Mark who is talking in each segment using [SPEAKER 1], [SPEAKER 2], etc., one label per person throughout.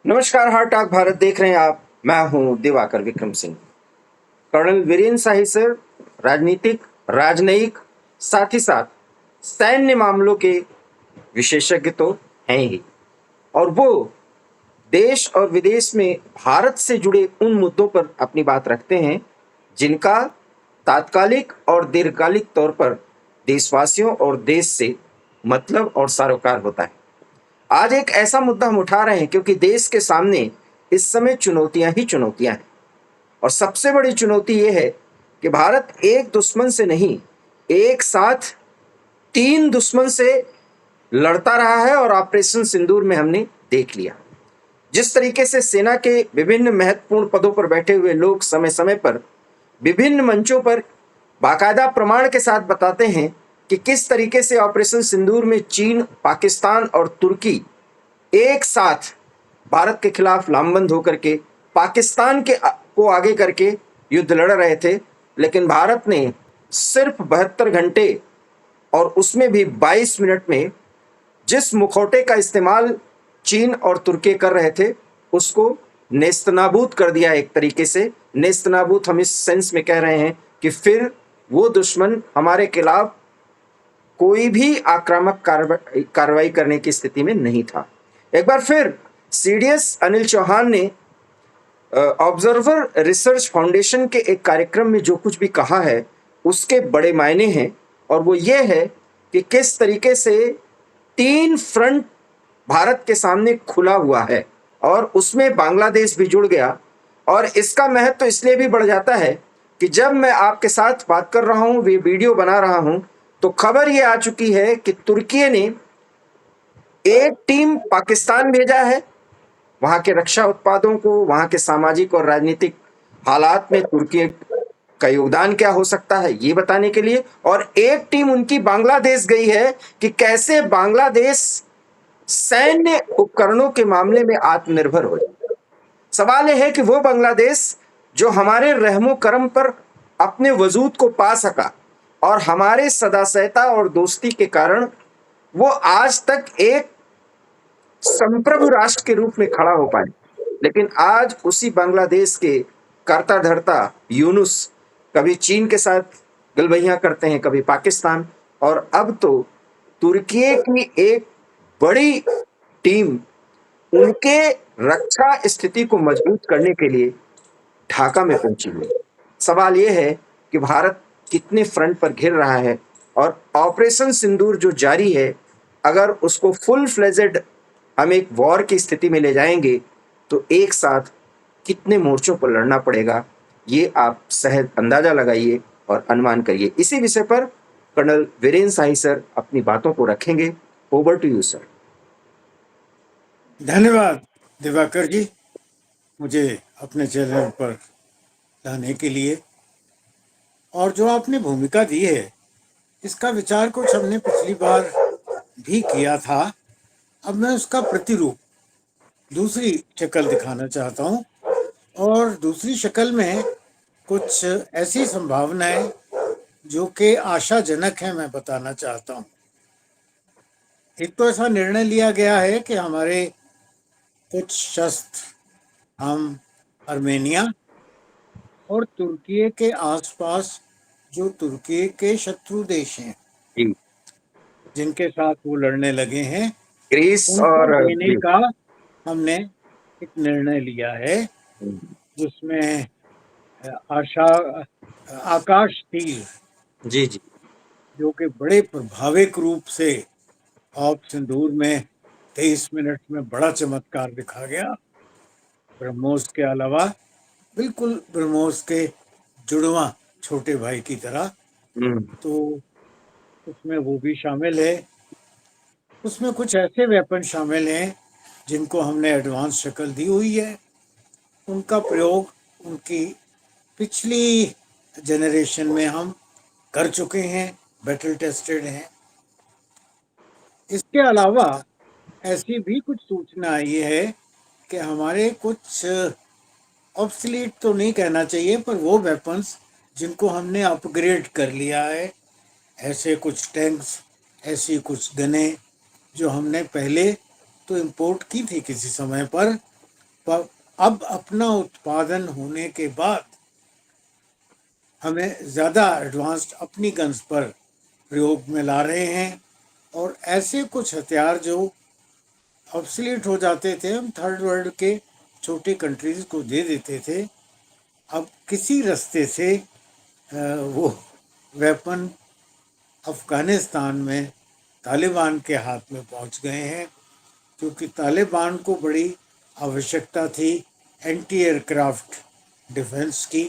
[SPEAKER 1] नमस्कार, heart talk Bharat देख रहे हैं आप। मैं हूं दिवाकर विक्रम सिंह। कर्नल वीरेंद्र शाही सर राजनीतिक, राजनयिक, साथ ही साथ सैन्य मामलों के विशेषज्ञ तो हैं ही, और वो देश और विदेश में भारत से जुड़े उन मुद्दों पर अपनी बात रखते हैं जिनका तात्कालिक और दीर्घकालिक तौर पर देशवासियों और देश से मतलब और सरोकार होता है। आज एक ऐसा मुद्दा हम उठा रहे हैं क्योंकि देश के सामने इस समय चुनौतियां ही चुनौतियां हैं, और सबसे बड़ी चुनौती यह है कि भारत एक दुश्मन से नहीं, एक साथ 3 दुश्मन से लड़ता रहा है। और ऑपरेशन सिंदूर में हमने देख लिया जिस तरीके से सेना के विभिन्न महत्वपूर्ण पदों पर बैठे हुए लोग समय समय पर विभिन्न मंचों पर बाकायदा प्रमाण के साथ बताते हैं कि किस तरीके से ऑपरेशन सिंदूर में चीन, पाकिस्तान और तुर्की एक साथ भारत के खिलाफ लामबंद होकर के पाकिस्तान को आगे करके युद्ध लड़ रहे थे। लेकिन भारत ने सिर्फ 72 घंटे और उसमें भी 22 मिनट में जिस मुखौटे का इस्तेमाल चीन और तुर्की कर रहे थे उसको नेस्तनाबूद कर दिया। एक तरीके से नेस्तनाबूद हम इस सेंस में कह रहे हैं कि फिर वो दुश्मन हमारे खिलाफ कोई भी आक्रामक कार्रवाई करने की स्थिति में नहीं था। एक बार फिर सीडीएस अनिल चौहान ने ऑब्जर्वर रिसर्च फाउंडेशन के एक कार्यक्रम में जो कुछ भी कहा है उसके बड़े मायने हैं, और वो ये है कि किस तरीके से 3 फ्रंट भारत के सामने खुला हुआ है और उसमें बांग्लादेश भी जुड़ गया। और इसका महत्व तो इसलिए भी बढ़ जाता है कि जब मैं आपके साथ बात कर रहा हूं, वे वीडियो बना रहा हूं, तो खबर ये आ चुकी है कि तुर्की ने एक टीम पाकिस्तान भेजा है वहां के रक्षा उत्पादों को, वहां के सामाजिक और राजनीतिक हालात में तुर्की का योगदान क्या हो सकता है ये बताने के लिए, और एक टीम उनकी बांग्लादेश गई है कि कैसे बांग्लादेश सैन्य उपकरणों के मामले में आत्मनिर्भर हो जाए। सवाल यह है कि वो बांग्लादेश जो हमारे रहमो करम पर अपने वजूद को पा सका और हमारे सदासहता और दोस्ती के कारण वो आज तक एक संप्रभु राष्ट्र के रूप में खड़ा हो पाए, लेकिन आज उसी बांग्लादेश के करता धरता यूनुस कभी चीन के साथ गलबैया करते हैं, कभी पाकिस्तान, और अब तो तुर्की की एक बड़ी टीम उनके रक्षा स्थिति को मजबूत करने के लिए ढाका में पहुंची हुई। सवाल यह है कि भारत कितने फ्रंट पर घिर रहा है, और ऑपरेशन सिंदूर जो जारी है अगर उसको फुल फ्लेजेड हम एक वॉर की स्थिति में ले जाएंगे तो एक साथ कितने मोर्चों पर लड़ना पड़ेगा, ये आप सहज अंदाजा लगाइए और अनुमान करिए। इसी विषय पर कर्नल वीरेंद्र शाही सर अपनी बातों को रखेंगे। Over to you sir.
[SPEAKER 2] धन्यवाद दिवाकर जी, मुझे अपने चैनल पर लाने के लिए। और जो आपने भूमिका दी है इसका विचार कुछ हमने पिछली बार भी किया था। अब मैं उसका प्रतिरूप दूसरी शक्ल दिखाना चाहता हूँ, और दूसरी शक्ल में कुछ ऐसी संभावनाएं जो कि आशाजनक है मैं बताना चाहता हूँ। एक तो ऐसा निर्णय लिया गया है कि हमारे कुछ शस्त्र हम आर्मेनिया और तुर्की के आसपास जो तुर्की के शत्रु देश हैं
[SPEAKER 1] जी,
[SPEAKER 2] जिनके साथ वो लड़ने लगे हैं
[SPEAKER 1] ग्रीस
[SPEAKER 2] उनको
[SPEAKER 1] और
[SPEAKER 2] देने का हमने एक निर्णय लिया है, जिसमें आशा आकाश तीर
[SPEAKER 1] जी जी
[SPEAKER 2] जो कि बड़े प्रभाविक रूप से ऑप सिंदूर में 23 मिनट में बड़ा चमत्कार दिखा गया। ब्रह्मोस के अलावा बिल्कुल ब्रह्मोस के जुड़वा छोटे भाई की तरह, तो उसमें वो भी शामिल है। उसमें कुछ ऐसे वेपन शामिल हैं जिनको हमने एडवांस शक्ल दी हुई है। उनका प्रयोग उनकी पिछली जनरेशन में हम कर चुके हैं, बैटल टेस्टेड हैं। इसके अलावा ऐसी भी कुछ सूचना आई है कि हमारे कुछ ऑब्सलीट तो नहीं कहना चाहिए, पर वो वेपन्स जिनको हमने अपग्रेड कर लिया है, ऐसे कुछ टैंक्स, ऐसी कुछ गनें जो हमने पहले तो इंपोर्ट की थी किसी समय पर, पर अब अपना उत्पादन होने के बाद हमें ज़्यादा एडवांस्ड अपनी गन्स पर प्रयोग में ला रहे हैं। और ऐसे कुछ हथियार जो ऑब्सलीट हो जाते थे, हम थर्ड वर्ल्ड के छोटे कंट्रीज को दे देते थे, अब किसी रास्ते से वो वेपन अफ़गानिस्तान में तालिबान के हाथ में पहुंच गए हैं, क्योंकि तालिबान को बड़ी आवश्यकता थी एंटी एयरक्राफ्ट डिफेंस की।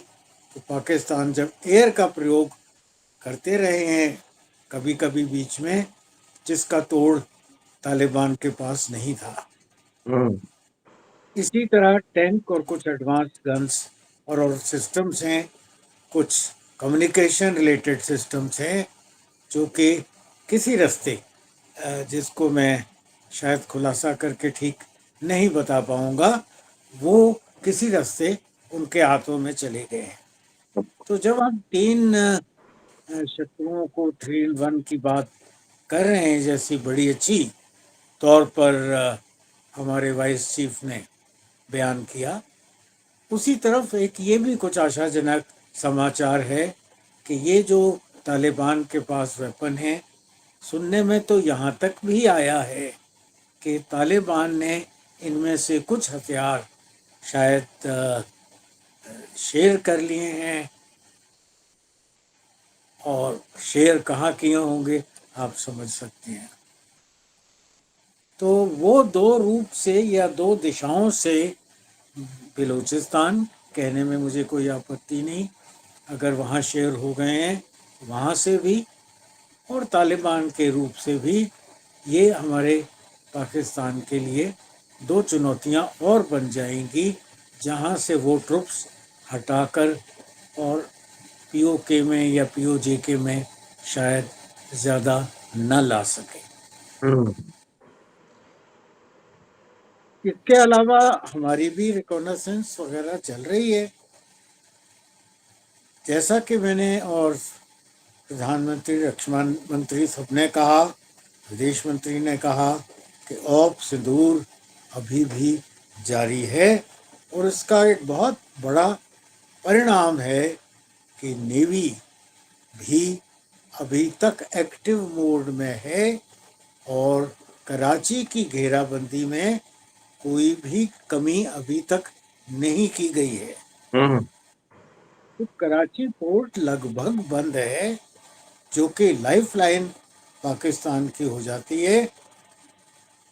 [SPEAKER 2] तो पाकिस्तान जब एयर का प्रयोग करते रहे हैं कभी कभी बीच में, जिसका तोड़ तालिबान के पास नहीं था।
[SPEAKER 1] हम्म।
[SPEAKER 2] इसी तरह टैंक और कुछ एडवांस गन्स और सिस्टम्स हैं, कुछ कम्युनिकेशन रिलेटेड सिस्टम्स हैं जो कि किसी रास्ते जिसको मैं शायद खुलासा करके ठीक नहीं बता पाऊंगा, वो किसी रास्ते उनके हाथों में चले गए हैं। तो जब हम तीन शत्रुओं को 3-in-1 की बात कर रहे हैं, जैसी बड़ी अच्छी तौर पर हमारे वाइस चीफ ने बयान किया, उसी तरफ एक ये भी कुछ आशाजनक समाचार है कि ये जो तालिबान के पास वेपन है, सुनने में तो यहाँ तक भी आया है कि तालिबान ने इनमें से कुछ हथियार शायद शेयर कर लिए हैं। और शेयर कहाँ किए होंगे आप समझ सकते हैं। तो वो दो रूप से या दो दिशाओं से, बलूचिस्तान कहने में मुझे कोई आपत्ति नहीं अगर वहाँ शेयर हो गए हैं, वहाँ से भी, और तालिबान के रूप से भी, ये हमारे पाकिस्तान के लिए दो चुनौतियाँ और बन जाएंगी, जहाँ से वो ट्रुप्स हटाकर और पीओके में या पीओजेके में शायद ज़्यादा न ला सके।
[SPEAKER 1] हम्म।
[SPEAKER 2] इसके अलावा हमारी भी रिकॉग्निसेंस वगैरह चल रही है, जैसा कि मैंने और प्रधानमंत्री, रक्षा मंत्री सबने कहा, विदेश मंत्री ने कहा कि ऑपरेशन सिंदूर अभी भी जारी है। और इसका एक बहुत बड़ा परिणाम है कि नेवी भी अभी तक एक्टिव मोड में है और कराची की घेराबंदी में कोई भी कमी अभी तक नहीं की गई है।
[SPEAKER 1] हम्म।
[SPEAKER 2] तो कराची पोर्ट लगभग बंद है, जो कि लाइफलाइन पाकिस्तान की हो जाती है,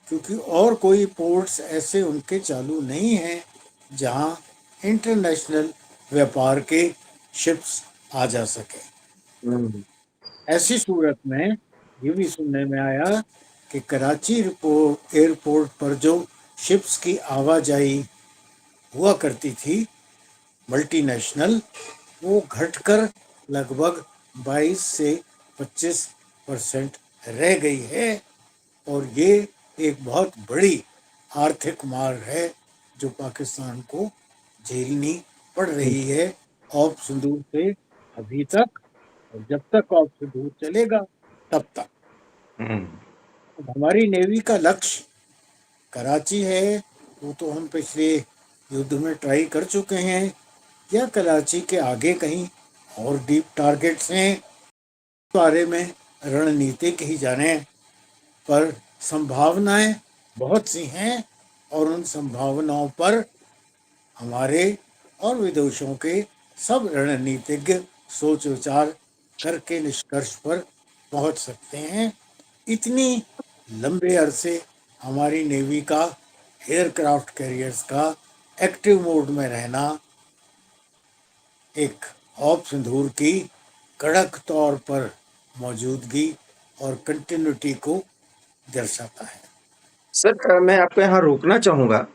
[SPEAKER 2] क्योंकि और कोई पोर्ट्स ऐसे उनके चालू नहीं हैं जहां इंटरनेशनल व्यापार के शिप्स आ जा सके।
[SPEAKER 1] हम्म।
[SPEAKER 2] ऐसी सूरत में ये भी सुनने में आया कि कराची एयरपोर्ट पर जो शिप्स की आवाजाही हुआ करती थी मल्टीनेशनल, वो घटकर लगभग 22 से 25% रह गई है। और ये एक बहुत बड़ी आर्थिक मार है जो पाकिस्तान को झेलनी पड़ रही है ऑपरेशन सिंदूर से अभी तक, और जब तक ऑपरेशन सिंदूर चलेगा तब तक।
[SPEAKER 1] हम्म।
[SPEAKER 2] अब हमारी नेवी का लक्ष्य कराची है, वो तो हम पिछले युद्ध में ट्राई कर चुके हैं, या कराची के आगे कहीं और डीप टारगेट्स हैं, बारे में रणनीतिक ही जाने, पर संभावनाएं बहुत सी हैं और उन संभावनाओं पर हमारे और विदेशों के सब रणनीतिज्ञ सोच विचार करके निष्कर्ष पर पहुंच सकते हैं। इतनी लंबे अरसे हमारी नेवी का एयरक्राफ्ट कैरियर्स का एक्टिव मोड में रहना एक ऑपरेशन सिंदूर की कड़क तौर पर मौजूदगी और कंटिन्यूटी को दर्शाता है।
[SPEAKER 1] सर, मैं आपको यहाँ रोकना चाहूँगा।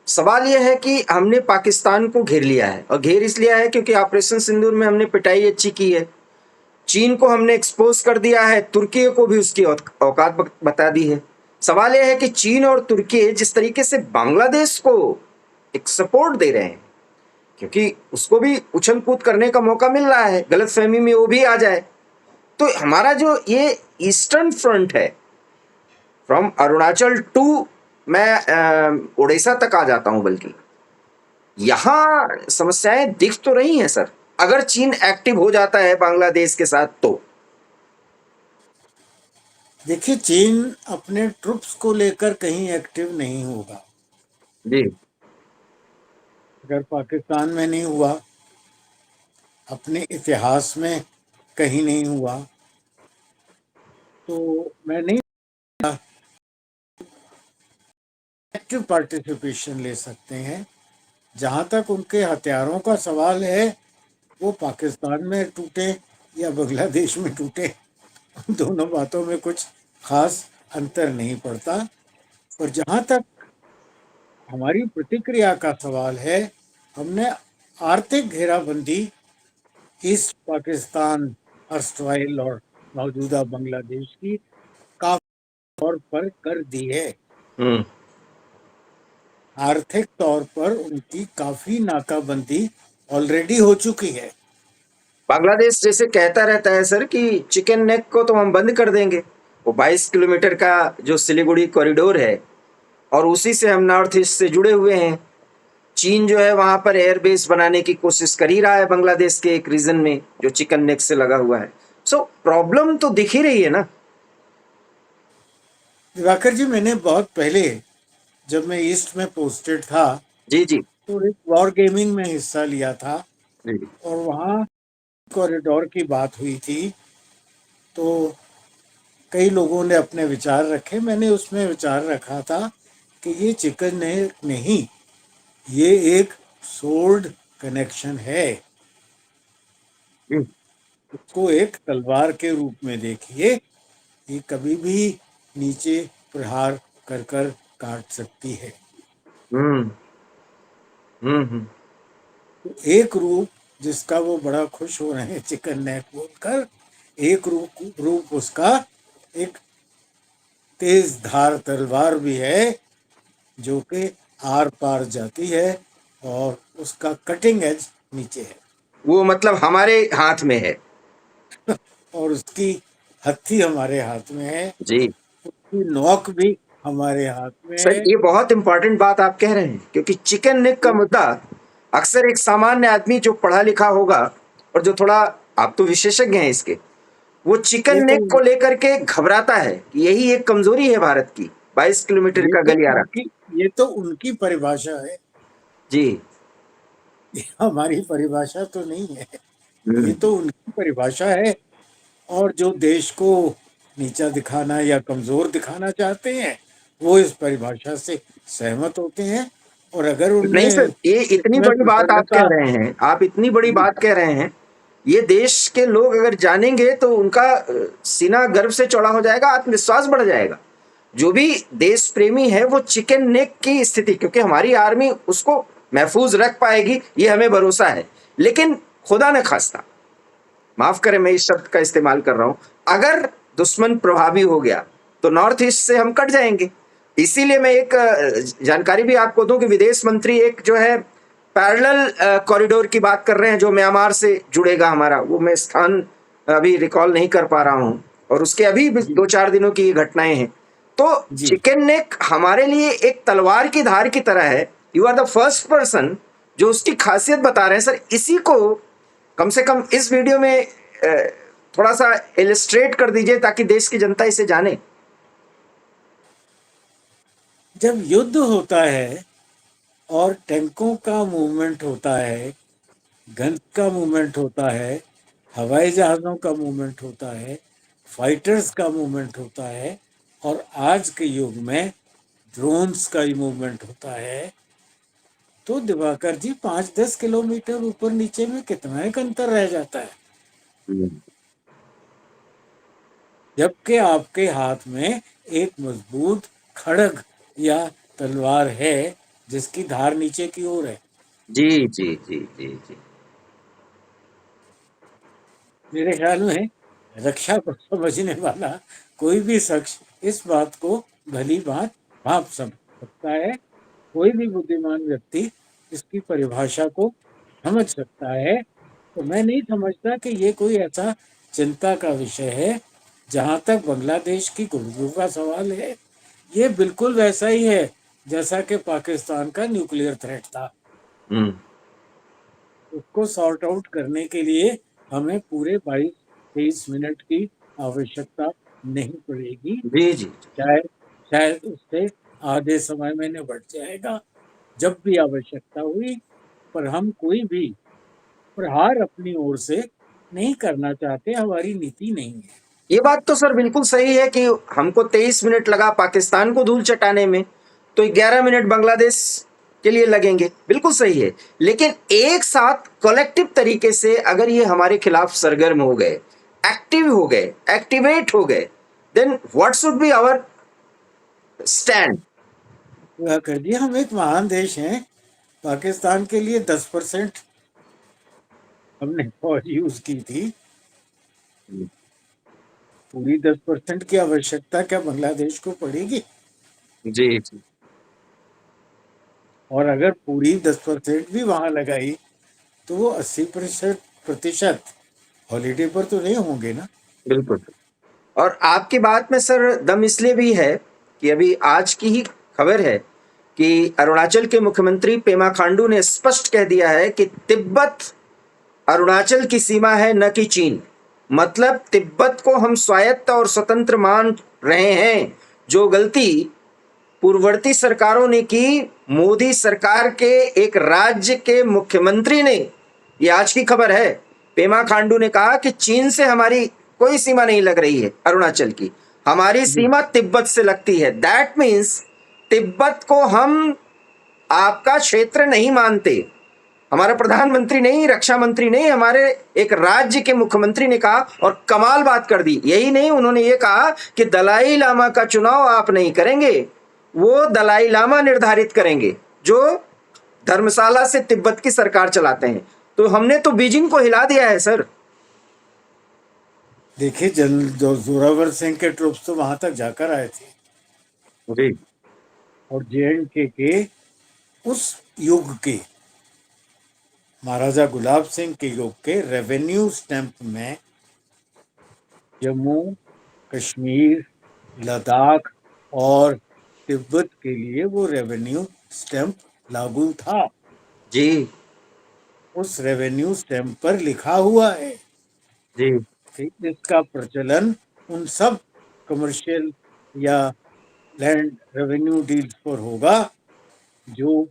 [SPEAKER 1] सवाल यह है कि हमने पाकिस्तान को घेर लिया है, और घेर इसलिए है क्योंकि ऑपरेशन सिंदूर में हमने पिटाई अच्छी की है, चीन को हमने एक्सपोज कर दिया है, तुर्की को भी उसकी औकात बता दी है। सवाल यह है कि चीन और तुर्की जिस तरीके से बांग्लादेश को एक सपोर्ट दे रहे हैं, क्योंकि उसको भी उछल कूद करने का मौका मिल रहा है, गलतफहमी में वो भी आ जाए, तो हमारा जो ये ईस्टर्न फ्रंट है, फ्रॉम अरुणाचल टू मैं उड़ीसा तक आ जाता हूं, बल्कि यहाँ समस्याएं दिख तो रही हैं सर, अगर चीन एक्टिव हो जाता है बांग्लादेश के साथ तो।
[SPEAKER 2] देखिए, चीन अपने ट्रुप्स को लेकर कहीं एक्टिव नहीं होगा।
[SPEAKER 1] जी।
[SPEAKER 2] अगर पाकिस्तान में नहीं हुआ, अपने इतिहास में कहीं नहीं हुआ, तो मैं नहीं एक्टिव पार्टिसिपेशन ले सकते हैं। जहां तक उनके हथियारों का सवाल है, वो पाकिस्तान में टूटे या बांग्लादेश में टूटे, दोनों बातों में कुछ खास अंतर नहीं पड़ता। और जहां तक हमारी प्रतिक्रिया का सवाल है, हमने आर्थिक घेराबंदी ईस्ट पाकिस्तान, अर्स्टवाइल और मौजूदा बांग्लादेश की काफी तौर पर कर दी है।
[SPEAKER 1] हम्म।
[SPEAKER 2] आर्थिक तौर पर उनकी काफी नाकाबंदी ऑलरेडी हो चुकी है।
[SPEAKER 1] बांग्लादेश जैसे कहता रहता है सर कि चिकन नेक को तो हम बंद कर देंगे, वो 22 किलोमीटर का जो सिलीगुड़ी कॉरिडोर है, और उसी से हम नॉर्थ ईस्ट से जुड़े हुए हैं। चीन जो है वहां पर एयरबेस बनाने की कोशिश कर ही रहा है बांग्लादेश के एक रीजन में जो चिकन नेक से लगा हुआ है। सो प्रॉब्लम तो दिख ही रही है ना।
[SPEAKER 2] दिवाकर जी, मैंने बहुत पहले, जब मैं ईस्ट में पोस्टेड था,
[SPEAKER 1] जी जी।
[SPEAKER 2] तो एक वॉर गेमिंग में हिस्सा लिया था।
[SPEAKER 1] जी।
[SPEAKER 2] और वहाँ कॉरिडोर की बात हुई थी, तो कई लोगों ने अपने विचार रखे। मैंने उसमें विचार रखा था कि ये चिकन नेक नहीं, ये एक सोल्ड कनेक्शन है।
[SPEAKER 1] हम्म।
[SPEAKER 2] उसको एक तलवार के रूप में देखिए, ये कभी भी नीचे प्रहार कर कर काट सकती है।
[SPEAKER 1] हम्म। हम्म।
[SPEAKER 2] तो एक रूप जिसका वो बड़ा खुश हो रहे हैं चिकन नेक बोलकर, एक रूप उसका एक तेज धार तलवार भी है, जो कि आर पार जाती है, और उसका कटिंग एज नीचे है,
[SPEAKER 1] वो मतलब हमारे हाथ में है।
[SPEAKER 2] और उसकी हत्थी हमारे हाथ में है,
[SPEAKER 1] जी
[SPEAKER 2] उसकी नोक भी हमारे हाथ में
[SPEAKER 1] सर,
[SPEAKER 2] है।
[SPEAKER 1] ये बहुत इंपॉर्टेंट बात आप कह रहे हैं, क्योंकि चिकन नेक का मुद्दा अक्सर एक सामान्य आदमी जो पढ़ा लिखा होगा और जो थोड़ा, आप तो विशेषज्ञ हैं इसके, वो
[SPEAKER 2] ये
[SPEAKER 1] चिकन
[SPEAKER 2] तो
[SPEAKER 1] नेक को लेकर के घबराता है कि यही एक कमजोरी है भारत की, 22 किलोमीटर
[SPEAKER 2] ये
[SPEAKER 1] का
[SPEAKER 2] तो
[SPEAKER 1] गलियारा।
[SPEAKER 2] उनकी ये तो उनकी परिभाषा है,
[SPEAKER 1] जी।
[SPEAKER 2] ये हमारी परिभाषा तो नहीं है। ये
[SPEAKER 1] हम्म।
[SPEAKER 2] तो उनकी परिभाषा है। और जो देश को नीचा दिखाना या कमजोर दिखाना चाहते हैं, वो इस परिभाषा से सहमत होते हैं। और अगर
[SPEAKER 1] नहीं
[SPEAKER 2] उनमें
[SPEAKER 1] सर, ये इतनी
[SPEAKER 2] इसमें
[SPEAKER 1] बड़ी बात आप कह
[SPEAKER 2] प्रसन्नता,
[SPEAKER 1] रहे हैं, आप इतनी बड़ी
[SPEAKER 2] जी,
[SPEAKER 1] बात कह रहे हैं, ये देश के लोग अगर जानेंगे तो उनका सीना गर्व से चौड़ा हो जाएगा, आत्मविश्वास बढ़ जाएगा। जो भी देश प्रेमी है वो चिकन नेक की स्थिति, क्योंकि हमारी आर्मी उसको महफूज रख पाएगी ये हमें भरोसा है। लेकिन खुदा न खास्ता, माफ करें मैं इस शब्द का इस्तेमाल कर रहा हूं, अगर दुश्मन प्रभावी हो गया तो नॉर्थ ईस्ट से हम कट जाएंगे। इसीलिए मैं एक जानकारी भी आपको दूं कि विदेश मंत्री एक जो है पैरेलल कॉरिडोर की बात कर रहे हैं जो म्यांमार से जुड़ेगा हमारा, वो मैं स्थान अभी रिकॉल नहीं कर पा रहा हूं, और उसके अभी भी
[SPEAKER 2] जी,
[SPEAKER 1] 2-4 दिनों की ये घटनाएं हैं। तो
[SPEAKER 2] जी,
[SPEAKER 1] चिकन नेक हमारे लिए एक तलवार की धार की तरह है। You are the first person जो उसकी खासियत बता रहे हैं सर। इसी को कम से कम इस वीडियो में थोड़ा सा इलिस्ट्रेट कर दीजिए ताकि देश की जनता इसे जाने।
[SPEAKER 2] जब युद्ध होता है और टैंकों का मूवमेंट होता है, गन का मूवमेंट होता है, हवाई जहाज़ों का मूवमेंट होता है, फाइटर्स का मूवमेंट होता है, और आज के युग में ड्रोन्स का ही मूवमेंट होता है, तो दिवाकर जी 5-10 किलोमीटर ऊपर नीचे में कितना एक अंतर रह जाता है। जबकि आपके हाथ में एक मजबूत खड़ग या तलवार है, जिसकी धार नीचे की ओर है।
[SPEAKER 1] जी जी जी जी जी।
[SPEAKER 2] मेरे ख्याल में रक्षा को समझने वाला कोई भी शख्स इस बात को भली बात भाप सकता है। कोई भी बुद्धिमान व्यक्ति इसकी परिभाषा को समझ सकता है। तो मैं नहीं समझता कि ये कोई ऐसा चिंता का विषय है। जहाँ तक बांग्लादेश की गुर्जों का सवाल है, ये बिल्कुल वैसा ही है जैसा कि पाकिस्तान का न्यूक्लियर थ्रेट था।
[SPEAKER 1] हम्म।
[SPEAKER 2] उसको सॉर्ट आउट करने के लिए हमें पूरे 22-23 मिनट की आवश्यकता नहीं पड़ेगी।
[SPEAKER 1] जी जी।
[SPEAKER 2] शायद शायद उससे आधे समय में निपट जाएगा जब भी आवश्यकता हुई। पर हम कोई भी प्रहार अपनी ओर से नहीं करना चाहते, हमारी नीति नहीं है।
[SPEAKER 1] ये बात तो सर बिल्कुल सही है कि हमको 23 मिनट लगा पाकिस्तान को धूल चटाने में, तो 11 मिनट बांग्लादेश के लिए लगेंगे, बिल्कुल सही है। लेकिन एक साथ कलेक्टिव तरीके से अगर ये हमारे खिलाफ सरगर्म हो गए, एक्टिव हो गए, एक्टिवेट हो गए, then what should be our stand?
[SPEAKER 2] पूरा कर दिया। हम एक महान देश हैं। पाकिस्तान के लिए 10% हमने फौज यूज की थी। पूरी 10% की आवश्यकता क्या बांग्लादेश को पड़ेगी?
[SPEAKER 1] जी जी।
[SPEAKER 2] और अगर पूरी 10% भी वहां लगाई तो वो 80% हॉलीडे पर तो नहीं होंगे ना।
[SPEAKER 1] बिल्कुल। और आपकी बात में सर दम इसलिए भी है कि अभी आज की ही खबर है कि अरुणाचल के मुख्यमंत्री पेमा खांडू ने स्पष्ट कह दिया है कि तिब्बत अरुणाचल की सीमा है, न कि चीन। मतलब तिब्बत को हम स्वायत्त और स्वतंत्र मान रहे हैं। जो गलती पूर्ववर्ती सरकारों ने की, मोदी सरकार के एक राज्य के मुख्यमंत्री ने, ये आज की खबर है, पेमा खांडू ने कहा कि चीन से हमारी कोई सीमा नहीं लग रही है अरुणाचल की, हमारी
[SPEAKER 2] जी
[SPEAKER 1] सीमा तिब्बत से लगती है। दैट मीन्स तिब्बत को हम आपका क्षेत्र नहीं मानते। हमारा प्रधानमंत्री नहीं, रक्षा मंत्री नहीं, हमारे एक राज्य के मुख्यमंत्री ने कहा, और कमाल बात कर दी। यही नहीं, उन्होंने ये कहा कि दलाई लामा का चुनाव आप नहीं करेंगे, वो दलाई लामा निर्धारित करेंगे जो धर्मशाला से तिब्बत की सरकार चलाते हैं। तो हमने तो बीजिंग को हिला दिया है सर।
[SPEAKER 2] देखिए, जनरल जोरावर सिंह के ट्रूप्स तो वहां तक जाकर आए थे।
[SPEAKER 1] जी
[SPEAKER 2] और JNK के उस युग के महाराजा गुलाब सिंह के युग के रेवेन्यू स्टैंप में जम्मू कश्मीर, लद्दाख और तिब्बत के लिए वो रेवेन्यू स्टैंप लागू था।
[SPEAKER 1] जी
[SPEAKER 2] उस रेवेन्यू स्टैंप पर लिखा हुआ है
[SPEAKER 1] जी।
[SPEAKER 2] कि इसका प्रचलन उन सब कमर्शियल या लैंड रेवेन्यू डील्स पर होगा जो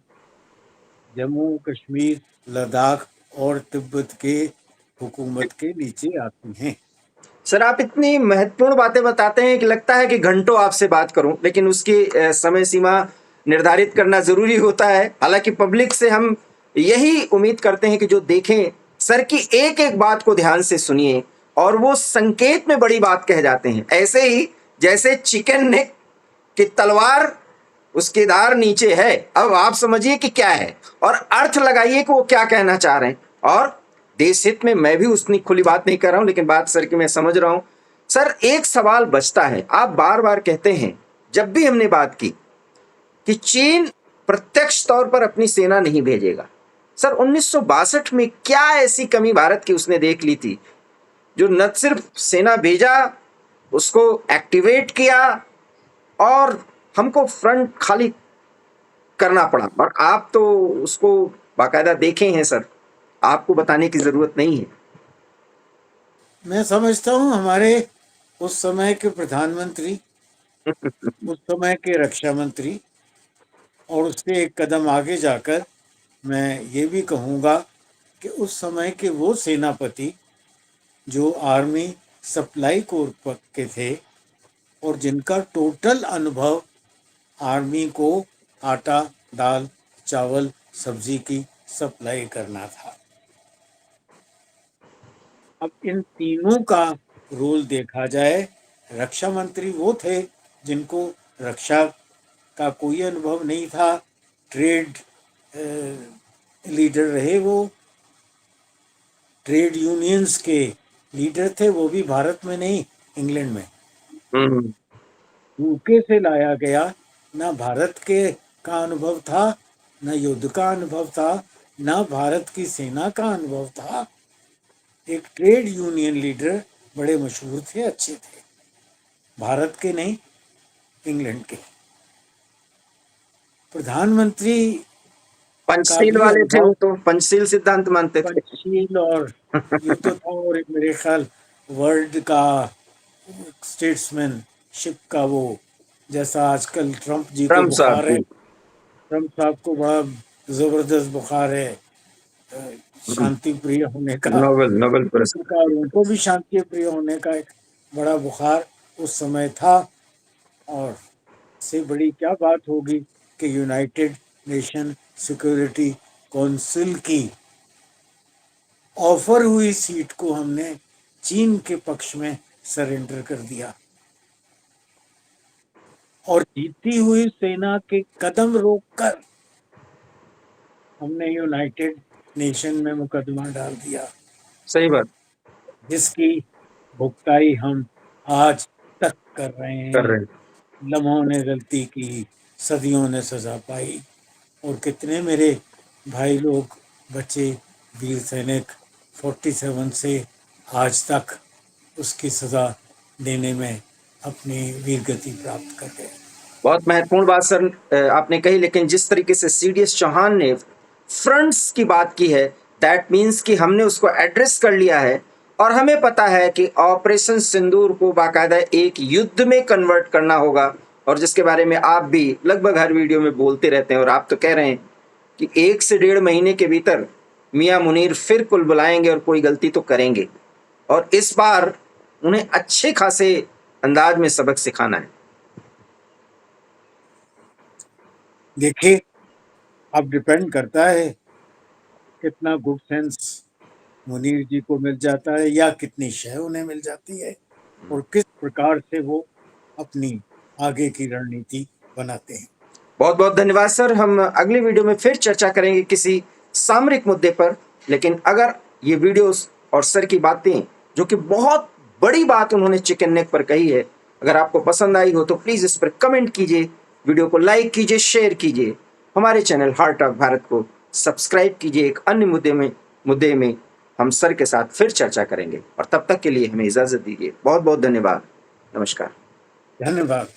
[SPEAKER 2] जम्मू कश्मीर, लद्दाख और तिब्बत के हुकूमत के नीचे आती हैं।
[SPEAKER 1] सर आप इतनी महत्वपूर्ण बातें बताते हैं कि लगता है कि घंटों आपसे बात करूं, लेकिन उसकी समय सीमा निर्धारित करना जरूरी होता है। हालांकि पब्लिक से हम यही उम्मीद करते हैं कि जो देखें, सर की एक एक बात को ध्यान से सुनिए, और वो संकेत में बड़ी बात कह जाते हैं। ऐसे ही जैसे चिकन नेक की तलवार, उसकी धार नीचे है, अब आप समझिए कि क्या है, और अर्थ लगाइए कि वो क्या कहना चाह रहे हैं। और देश हित में मैं भी उतनी खुली बात नहीं कर रहा हूं, लेकिन बात सर की मैं समझ रहा हूं। सर एक सवाल बचता है, आप बार बार कहते हैं, जब भी हमने बात की, कि चीन प्रत्यक्ष तौर पर अपनी सेना नहीं भेजेगा। सर 1962 में क्या ऐसी कमी भारत की उसने देख ली थी जो न सिर्फ सेना भेजा, उसको एक्टिवेट किया, और हमको फ्रंट खाली करना पड़ा। और आप तो उसको बाकायदा देखे हैं सर, आपको बताने की जरूरत नहीं है।
[SPEAKER 2] मैं समझता हूँ हमारे उस समय के प्रधानमंत्री, उस समय के रक्षा मंत्री और उससे एक कदम आगे जाकर मैं ये भी कहूँगा कि उस समय के वो सेनापति जो आर्मी सप्लाई कोर के थे और जिनका टोटल अनुभव आर्मी को आटा, दाल, चावल, सब्जी की सप्लाई करना था। अब इन तीनों का रोल देखा जाए, रक्षा मंत्री वो थे जिनको रक्षा का कोई अनुभव नहीं था। ट्रेड लीडर रहे, वो ट्रेड यूनियंस के लीडर थे, वो भी भारत में नहीं, इंग्लैंड में।
[SPEAKER 1] हम्म।
[SPEAKER 2] यूके से लाया गया, ना भारत के का अनुभव था, ना युद्ध का अनुभव था, ना भारत की सेना का अनुभव था। एक ट्रेड यूनियन लीडर, बड़े मशहूर थे, अच्छे थे, भारत के नहीं, इंग्लैंड के। प्रधानमंत्री
[SPEAKER 1] पंचशील
[SPEAKER 2] भी
[SPEAKER 1] वाले थे,
[SPEAKER 2] अनुभव,
[SPEAKER 1] वो तो पंचशील सिद्धांत मानते थे।
[SPEAKER 2] पंचशील और ये तो था, और एक मेरे ख्याल वर्ल्ड का स्टेट्समैनशिप का वो, जैसा आजकल ट्रम्प जी को
[SPEAKER 1] ट्रम्प साहब
[SPEAKER 2] बुखार है,
[SPEAKER 1] जी।
[SPEAKER 2] ट्रम्प साहब को बड़ा जबरदस्त बुखार है शांति प्रिय होने का,
[SPEAKER 1] नोबेल नोबेल
[SPEAKER 2] इसी
[SPEAKER 1] पुरस्कार।
[SPEAKER 2] प्रकार उनको भी शांति प्रिय होने का एक बड़ा बुखार उस समय था। और इससे बड़ी क्या बात होगी कि यूनाइटेड नेशन सिक्योरिटी काउंसिल की ऑफर हुई सीट को हमने चीन के पक्ष में सरेंडर कर दिया, और जीती हुई सेना के कदम रोककर हमने यूनाइटेड नेशन में मुकदमा डाल दिया,
[SPEAKER 1] सही बात।
[SPEAKER 2] जिसकी भुगताई हम आज तक कर रहे
[SPEAKER 1] कर
[SPEAKER 2] हैं।
[SPEAKER 1] रहे हैं।
[SPEAKER 2] लम्हों ने गलती की, सदियों ने सजा पाई, और कितने मेरे भाई लोग, बच्चे, वीर सैनिक 47 से आज तक उसकी सजा देने में अपनी वीर गति प्राप्त कर गए।
[SPEAKER 1] बहुत महत्वपूर्ण बात सर आपने कही, लेकिन जिस तरीके से सीडीएस चौहान ने फ्रंट्स की बात की है, दैट मीन्स कि हमने उसको एड्रेस कर लिया है, और हमें पता है कि ऑपरेशन सिंदूर को बाकायदा एक युद्ध में कन्वर्ट करना होगा, और जिसके बारे में आप भी लगभग हर वीडियो में बोलते रहते हैं। और आप तो कह रहे हैं कि 1 से 1.5 महीने के भीतर मियां मुनीर फिर कुल बुलाएंगे और कोई गलती तो करेंगे, और इस बार उन्हें अच्छे खासे अंदाज में सबक सिखाना है।
[SPEAKER 2] देखिए, अब डिपेंड करता है कितना गुड सेंस मुनीर जी को मिल जाता है, या कितनी शय उन्हें मिल जाती है, और किस प्रकार से वो अपनी आगे की रणनीति बनाते हैं।
[SPEAKER 1] बहुत बहुत धन्यवाद सर। हम अगली वीडियो में फिर चर्चा करेंगे किसी सामरिक मुद्दे पर, लेकिन अगर ये वीडियोस और सर की बातें, जो कि बहुत बड़ी बात उन्होंने चिकन नेक पर कही है, अगर आपको पसंद आई हो तो प्लीज़ इस पर कमेंट कीजिए, वीडियो को लाइक कीजिए, शेयर कीजिए, हमारे चैनल हार्ट ऑफ भारत को सब्सक्राइब कीजिए। एक अन्य मुद्दे में हम सर के साथ फिर चर्चा करेंगे, और तब तक के लिए हमें इजाज़त दीजिए। बहुत बहुत धन्यवाद। नमस्कार।
[SPEAKER 2] धन्यवाद।